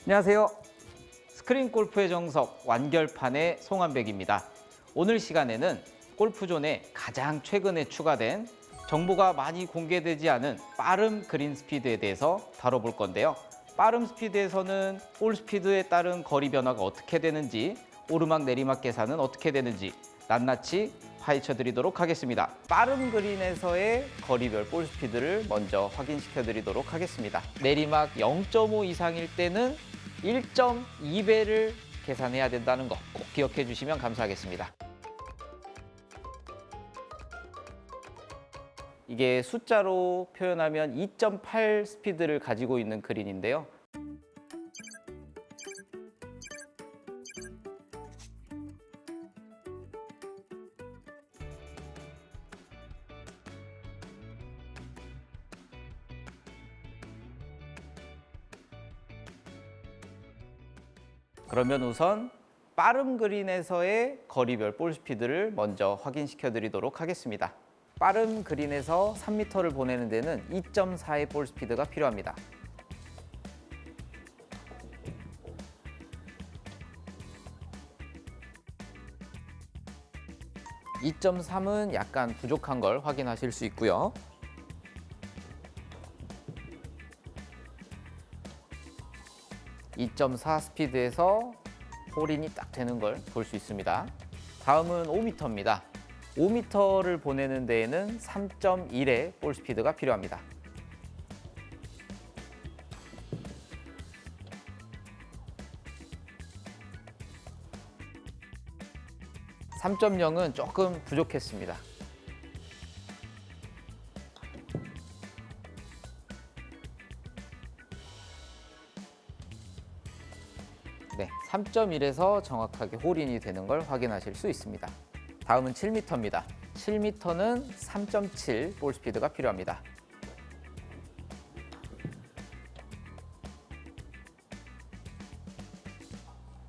안녕하세요. 스크린 골프의 정석 완결판의 송한백입니다. 오늘 시간에는 골프존에 가장 최근에 추가된 정보가 많이 공개되지 않은 빠름 그린 스피드에 대해서 다뤄볼 건데요. 빠름 스피드에서는 볼 스피드에 따른 거리 변화가 어떻게 되는지, 오르막 내리막 계산은 어떻게 되는지 낱낱이 파헤쳐 드리도록 하겠습니다. 빠름 그린에서의 거리별 볼 스피드를 먼저 확인시켜 드리도록 하겠습니다. 내리막 0.5 이상일 때는 1.2배를 계산해야 된다는 거 꼭 기억해 주시면 감사하겠습니다. 이게 숫자로 표현하면 2.8 스피드를 가지고 있는 그린인데요. 그러면 우선 빠름 그린에서의 거리별 볼 스피드를 먼저 확인시켜 드리도록 하겠습니다. 빠름 그린에서 3m를 보내는 데는 2.4의 볼 스피드가 필요합니다. (2.3은) 약간 부족한 걸 확인하실 수 있고요. 2.4 스피드에서 홀인이 딱 되는 걸 볼 수 있습니다. 다음은 5m입니다. 5m를 보내는 데에는 3.1의 볼 스피드가 필요합니다. (3.0은) 조금 부족했습니다. 네, 3.1에서 정확하게 홀인이 되는 걸 확인하실 수 있습니다. 다음은 7m입니다. 7m는 3.7 볼 스피드가 필요합니다.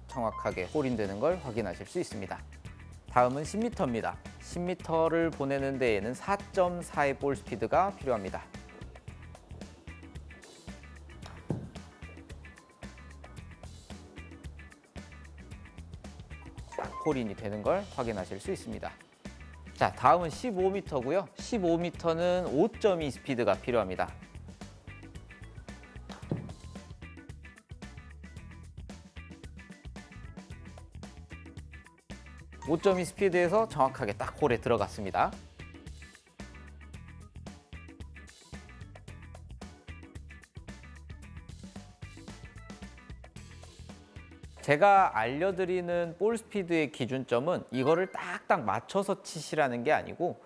정확하게 홀인되는 걸 확인하실 수 있습니다. 다음은 10m입니다. 10m를 보내는 데에는 4.4의 볼 스피드가 필요합니다. 홀인이 되는 걸 확인하실 수 있습니다. 자, 다음은 15m고요. 15m는 5.2 스피드가 필요합니다. (5.2) 스피드에서 정확하게 딱 홀에 들어갔습니다. 제가 알려드리는 볼 스피드의 기준점은 이거를 딱딱 맞춰서 치시라는 게 아니고,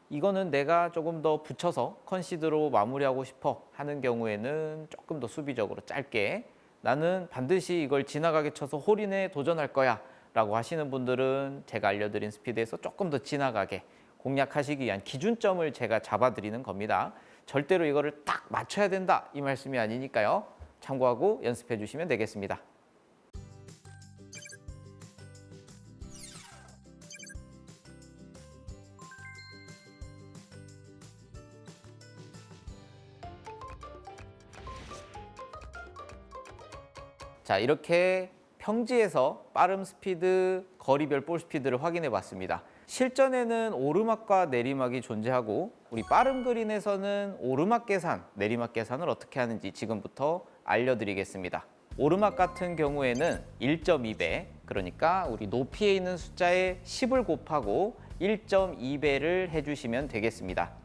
이거는 내가 조금 더 붙여서 컨시드로 마무리하고 싶어 하는 경우에는 조금 더 수비적으로 짧게, 나는 반드시 이걸 지나가게 쳐서 홀인에 도전할 거야 라고 하시는 분들은 제가 알려드린 스피드에서 조금 더 지나가게 공략하시기 위한 기준점을 제가 잡아드리는 겁니다. 절대로 이거를 딱 맞춰야 된다 이 말씀이 아니니까요. 참고하고 연습해 주시면 되겠습니다. 자, 이렇게 평지에서 빠름 스피드, 거리별 볼 스피드를 확인해 봤습니다. 실전에는 오르막과 내리막이 존재하고 우리 빠름 그린에서는 오르막 계산, 내리막 계산을 어떻게 하는지 지금부터 알려드리겠습니다. 오르막 같은 경우에는 1.2배, 그러니까 우리 높이에 있는 숫자에 10을 곱하고 1.2배를 해주시면 되겠습니다.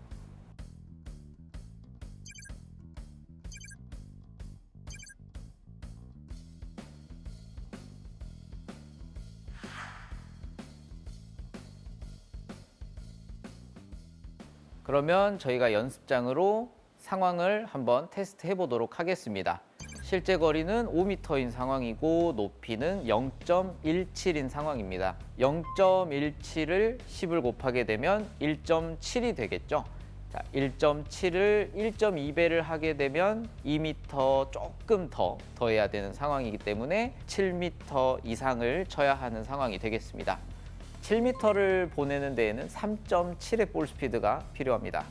그러면 저희가 연습장으로 상황을 한번 테스트 해보도록 하겠습니다. 실제 거리는 5m인 상황이고 높이는 0.17인 상황입니다. 0.17을 10을 곱하게 되면 1.7이 되겠죠. 자, 1.7을 1.2배를 하게 되면 2m 조금 더 더해야 되는 상황이기 때문에 7m 이상을 쳐야 하는 상황이 되겠습니다. 7m를 보내는 데에는 3.7의 볼 스피드가 필요합니다.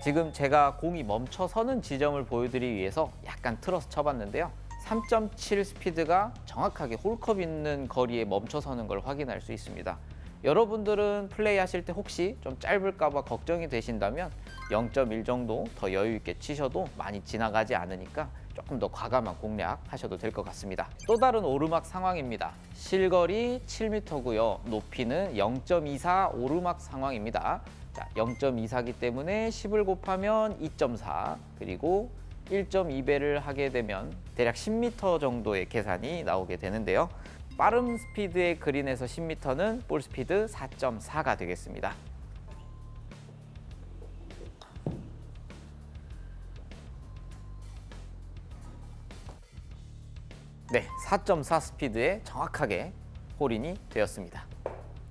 지금 제가 공이 멈춰서는 지점을 보여드리기 위해서 약간 틀어서 쳐봤는데요. 3.7 스피드가 정확하게 홀컵 있는 거리에 멈춰서는 걸 확인할 수 있습니다. 여러분들은 플레이 하실 때 혹시 좀 짧을까 봐 걱정이 되신다면 0.1 정도 더 여유 있게 치셔도 많이 지나가지 않으니까 조금 더 과감한 공략 하셔도 될 것 같습니다. 또 다른 오르막 상황입니다. 실거리 7m고요. 높이는 0.24 오르막 상황입니다. 자, 0.24기 때문에 10을 곱하면 2.4 그리고 1.2배를 하게 되면 대략 10m 정도의 계산이 나오게 되는데요. 빠른 스피드의 그린에서 10m는 볼 스피드 4.4가 되겠습니다. 네, 4.4 스피드에 정확하게 홀인이 되었습니다.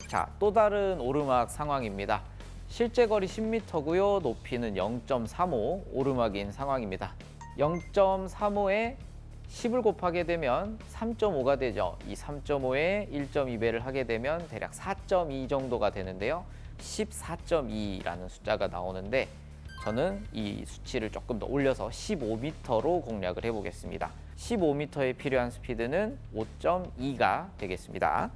자, 또 다른 오르막 상황입니다. 실제 거리 10m고요. 높이는 0.35 오르막인 상황입니다. 0.35에 10을 곱하게 되면 3.5가 되죠. 이 3.5에 1.2배를 하게 되면 대략 4.2 정도가 되는데요. 14.2라는 숫자가 나오는데 저는 이 수치를 조금 더 올려서 15m로 공략을 해보겠습니다. 15m에 필요한 스피드는 5.2가 되겠습니다.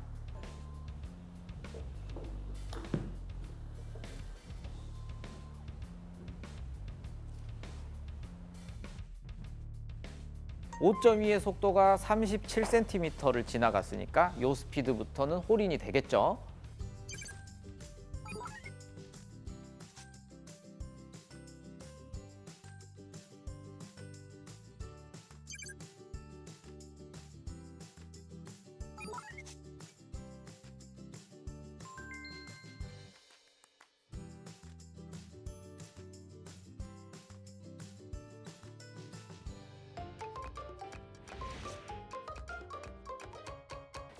(5.2의) 속도가 37cm를 지나갔으니까 이 스피드부터는 홀인이 되겠죠.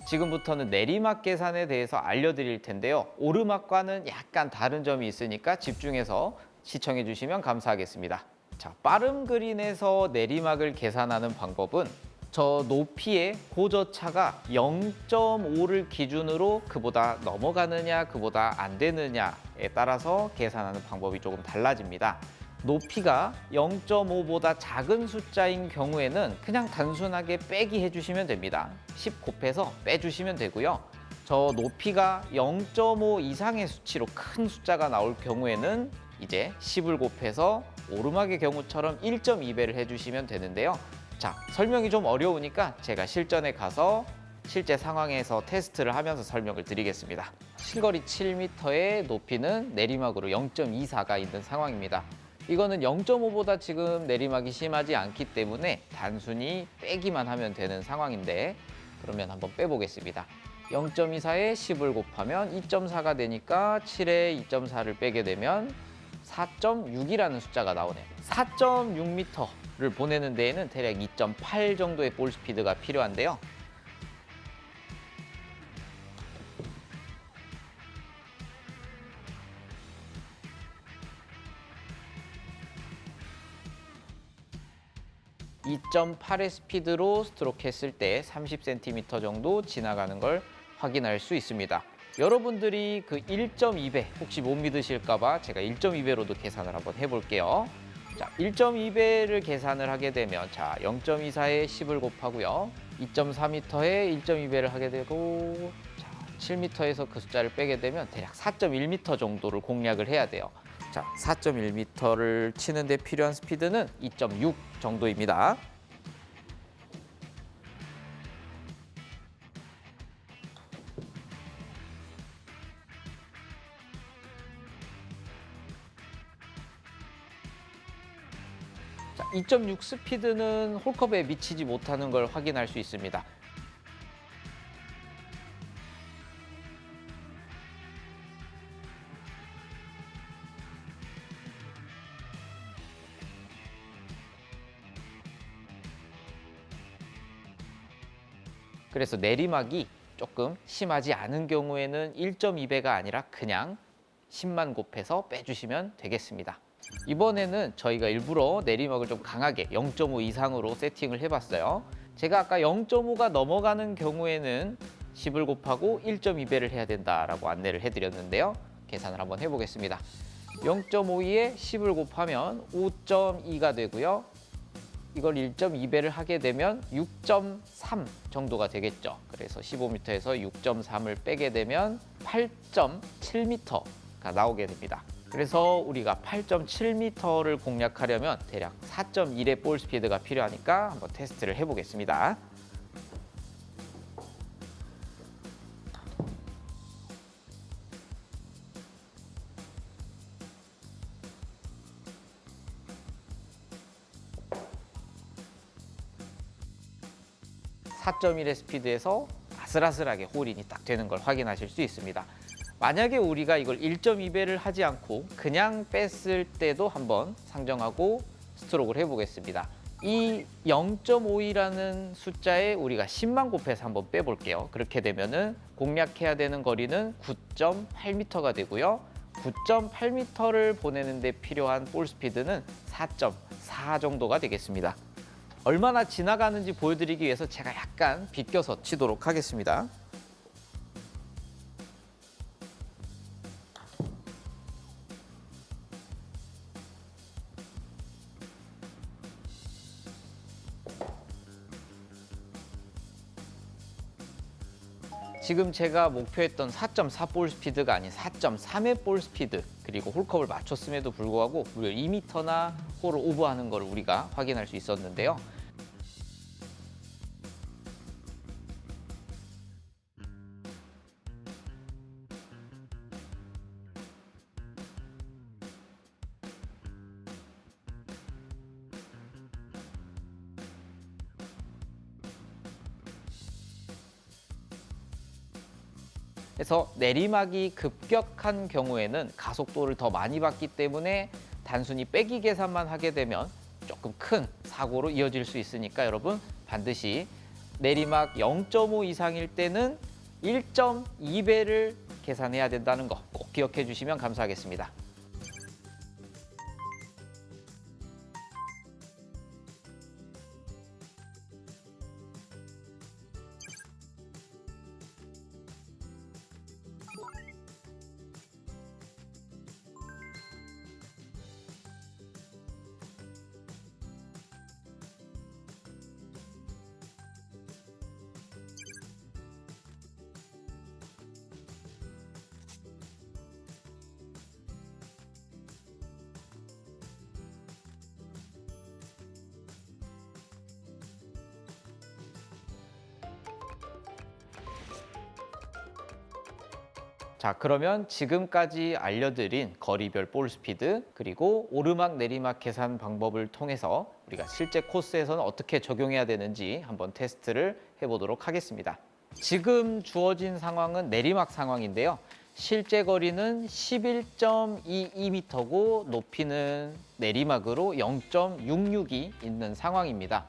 지금부터는 내리막 계산에 대해서 알려드릴 텐데요. 오르막과는 약간 다른 점이 있으니까 집중해서 시청해 주시면 감사하겠습니다. 자, 빠른 그린에서 내리막을 계산하는 방법은 저 높이의 고저차가 0.5를 기준으로 그보다 넘어가느냐 그보다 안 되느냐에 따라서 계산하는 방법이 조금 달라집니다. 높이가 0.5보다 작은 숫자인 경우에는 그냥 단순하게 빼기 해주시면 됩니다. 10 곱해서 빼주시면 되고요. 저 높이가 0.5 이상의 수치로 큰 숫자가 나올 경우에는 이제 10을 곱해서 오르막의 경우처럼 1.2배를 해주시면 되는데요. 자, 설명이 좀 어려우니까 제가 실전에 가서 실제 상황에서 테스트를 하면서 설명을 드리겠습니다. 실거리 7m의 높이는 내리막으로 0.24가 있는 상황입니다. 이거는 0.5보다 지금 내리막이 심하지 않기 때문에 단순히 빼기만 하면 되는 상황인데 그러면 한번 빼보겠습니다. 0.24에 10을 곱하면 2.4가 되니까 7에 2.4를 빼게 되면 4.6이라는 숫자가 나오네요. 4.6m를 보내는 데에는 대략 2.8 정도의 볼 스피드가 필요한데요. (2.8의) 스피드로 스트로크 했을 때 30cm 정도 지나가는 걸 확인할 수 있습니다. 여러분들이 그 1.2배 혹시 못 믿으실까 봐 제가 1.2배로도 계산을 한번 해볼게요. 자, 1.2배를 계산을 하게 되면 자 0.24에 10을 곱하고요. 2.4m에 1.2배를 하게 되고 자, 7m에서 그 숫자를 빼게 되면 대략 4.1m 정도를 공략을 해야 돼요. 자, 4.1m를 치는 데 필요한 스피드는 2.6 정도입니다. 자, 2.6 스피드는 홀컵에 미치지 못하는 걸 확인할 수 있습니다. 그래서 내리막이 조금 심하지 않은 경우에는 1.2배가 아니라 그냥 10만 곱해서 빼주시면 되겠습니다. 이번에는 저희가 일부러 내리막을 좀 강하게 0.5 이상으로 세팅을 해봤어요. 제가 아까 0.5가 넘어가는 경우에는 10을 곱하고 1.2배를 해야 된다라고 안내를 해드렸는데요. 계산을 한번 해보겠습니다. 0.52에 10을 곱하면 5.2가 되고요. 이걸 1.2배를 하게 되면 6.3 정도가 되겠죠. 그래서 15m에서 6.3을 빼게 되면 8.7m가 나오게 됩니다. 그래서 우리가 8.7m를 공략하려면 대략 4.1의 볼 스피드가 필요하니까 한번 테스트를 해보겠습니다. (4.1의) 스피드에서 아슬아슬하게 홀인이 딱 되는 걸 확인하실 수 있습니다. 만약에 우리가 이걸 1.2배를 하지 않고 그냥 뺐을 때도 한번 상정하고 스트로크를 해보겠습니다. 이 0.52라는 숫자에 우리가 10만 곱해서 한번 빼볼게요. 그렇게 되면은 공략해야 되는 거리는 9.8m가 되고요. 9.8m를 보내는 데 필요한 볼 스피드는 4.4 정도가 되겠습니다. 얼마나 지나가는지 보여드리기 위해서 제가 약간 비껴서 치도록 하겠습니다. 지금 제가 목표했던 4.4 볼 스피드가 아닌 4.3의 볼 스피드, 그리고 홀컵을 맞췄음에도 불구하고 무려 2m나 홀을 오버하는 걸 우리가 확인할 수 있었는데요. 그래서 내리막이 급격한 경우에는 가속도를 더 많이 받기 때문에 단순히 빼기 계산만 하게 되면 조금 큰 사고로 이어질 수 있으니까 여러분 반드시 내리막 0.5 이상일 때는 1.2배를 계산해야 된다는 거 꼭 기억해 주시면 감사하겠습니다. 자, 그러면 지금까지 알려드린 거리별 볼 스피드 그리고 오르막 내리막 계산 방법을 통해서 우리가 실제 코스에서는 어떻게 적용해야 되는지 한번 테스트를 해보도록 하겠습니다. 지금 주어진 상황은 내리막 상황인데요. 실제 거리는 11.22m고 높이는 내리막으로 0.66이 있는 상황입니다.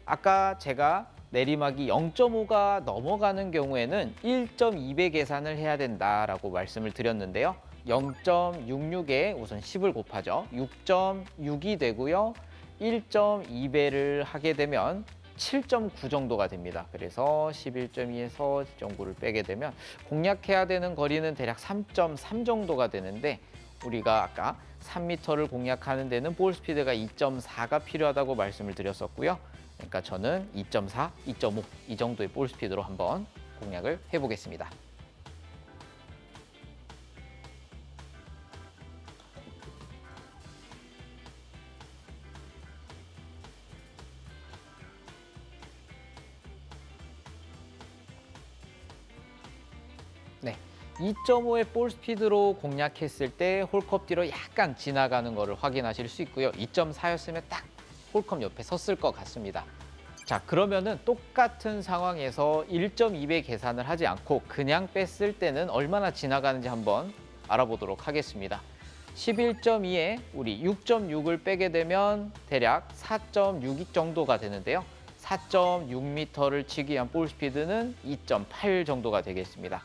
아까 제가 내리막이 0.5가 넘어가는 경우에는 1.2배 계산을 해야 된다라고 말씀을 드렸는데요. 0.66에 우선 10을 곱하죠. 6.6이 되고요. 1.2배를 하게 되면 7.9 정도가 됩니다. 그래서 11.2에서 0.9를 빼게 되면 공략해야 되는 거리는 대략 3.3 정도가 되는데 우리가 아까 3m를 공략하는 데는 볼 스피드가 2.4가 필요하다고 말씀을 드렸었고요. 그러니까 저는 2.4, 2.5 이 정도의 볼 스피드로 한번 공략을 해보겠습니다. 네, 2.5의 볼 스피드로 공략했을 때 홀컵 뒤로 약간 지나가는 것을 확인하실 수 있고요. 2.4였으면 딱 홀컵 옆에 섰을 것 같습니다. 자, 그러면은 똑같은 상황에서 1.2배 계산을 하지 않고 그냥 뺐을 때는 얼마나 지나가는지 한번 알아보도록 하겠습니다. 11.2에 우리 6.6을 빼게 되면 대략 4.62 정도가 되는데요. 4.6m를 치기 위한 볼 스피드는 2.8 정도가 되겠습니다.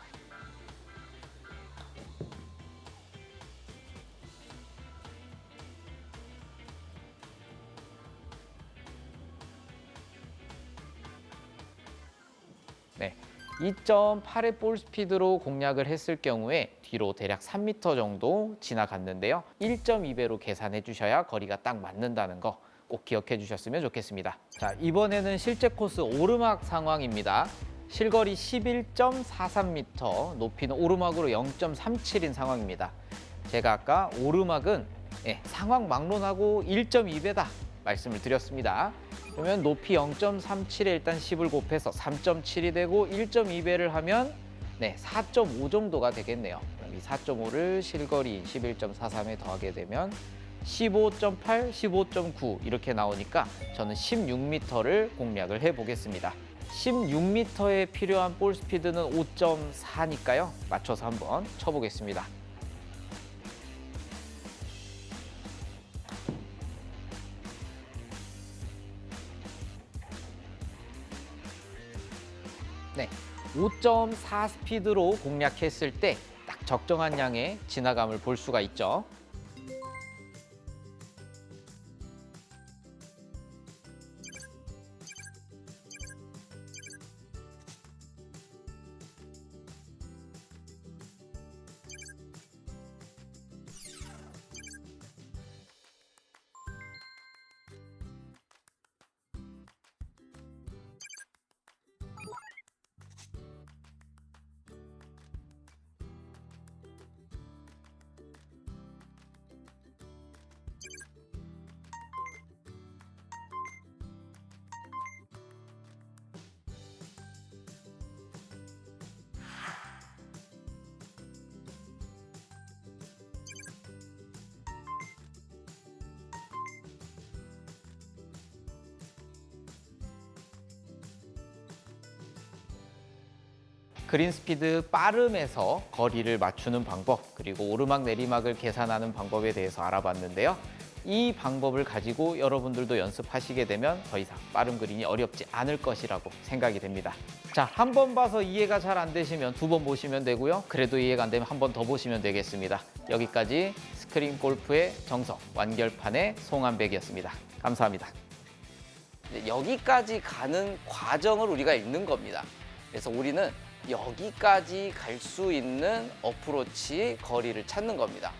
네, 2.8의 볼 스피드로 공략을 했을 경우에 뒤로 대략 3m 정도 지나갔는데요. 1.2배로 계산해 주셔야 거리가 딱 맞는다는 거 꼭 기억해 주셨으면 좋겠습니다. 자, 이번에는 실제 코스 오르막 상황입니다. 실거리 11.43m, 높이는 오르막으로 0.37인 상황입니다. 제가 아까 오르막은 상황 막론하고 1.2배다 말씀을 드렸습니다. 그러면 높이 0.37에 일단 10을 곱해서 3.7이 되고 1.2배를 하면 4.5 정도가 되겠네요. 그럼 이 4.5를 실거리인 11.43에 더하게 되면 15.8, 15.9 이렇게 나오니까 저는 16m를 공략을 해보겠습니다. 16m에 필요한 볼 스피드는 5.4니까요. 맞춰서 한번 쳐보겠습니다. 네, 5.4 스피드로 공략했을 때 딱 적정한 양의 지나감을 볼 수가 있죠. 그린 스피드 빠름에서 거리를 맞추는 방법, 그리고 오르막 내리막을 계산하는 방법에 대해서 알아봤는데요. 이 방법을 가지고 여러분들도 연습하시게 되면 더 이상 빠름 그린이 어렵지 않을 것이라고 생각이 됩니다. 자, 한 번 봐서 이해가 잘 안 되시면 두 번 보시면 되고요. 그래도 이해가 안 되면 한 번 더 보시면 되겠습니다. 여기까지 스크린 골프의 정석, 완결판의 송한백이었습니다. 감사합니다. 여기까지 가는 과정을 우리가 읽는 겁니다. 그래서 우리는 여기까지 갈 수 있는 어프로치 거리를 찾는 겁니다.